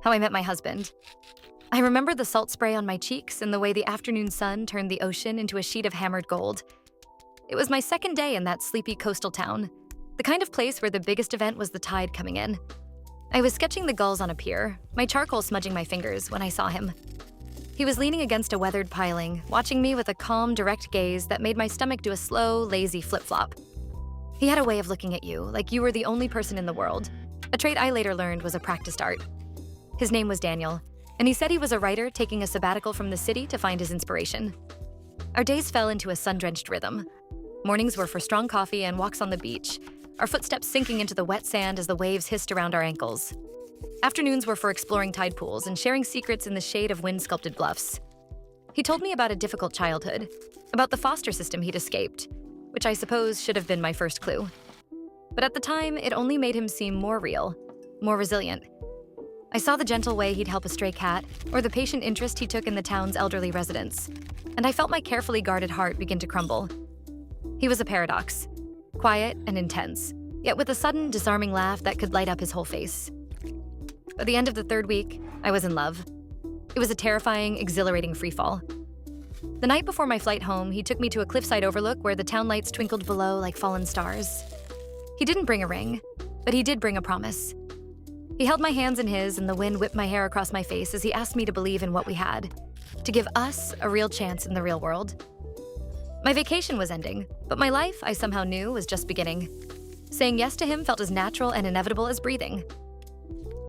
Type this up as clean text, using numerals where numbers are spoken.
how I met my husband. I remember the salt spray on my cheeks and the way the afternoon sun turned the ocean into a sheet of hammered gold. It was my second day in that sleepy coastal town, the kind of place where the biggest event was the tide coming in. I was sketching the gulls on a pier, my charcoal smudging my fingers, when I saw him. He was leaning against a weathered piling, watching me with a calm, direct gaze that made my stomach do a slow, lazy flip-flop. He had a way of looking at you like you were the only person in the world, a trait I later learned was a practiced art. His name was Daniel, and he said he was a writer taking a sabbatical from the city to find his inspiration. Our days fell into a sun-drenched rhythm. Mornings were for strong coffee and walks on the beach, our footsteps sinking into the wet sand as the waves hissed around our ankles. Afternoons were for exploring tide pools and sharing secrets in the shade of wind-sculpted bluffs. He told me about a difficult childhood, about the foster system he'd escaped, which I suppose should have been my first clue. But at the time, it only made him seem more real, more resilient. I saw the gentle way he'd help a stray cat, or the patient interest he took in the town's elderly residents, and I felt my carefully guarded heart begin to crumble. He was a paradox, quiet and intense, yet with a sudden, disarming laugh that could light up his whole face. By the end of the third week, I was in love. It was a terrifying, exhilarating freefall. The night before my flight home, he took me to a cliffside overlook where the town lights twinkled below like fallen stars. He didn't bring a ring, but he did bring a promise. He held my hands in his, and the wind whipped my hair across my face as he asked me to believe in what we had, to give us a real chance in the real world. My vacation was ending, but my life, I somehow knew, was just beginning. Saying yes to him felt as natural and inevitable as breathing.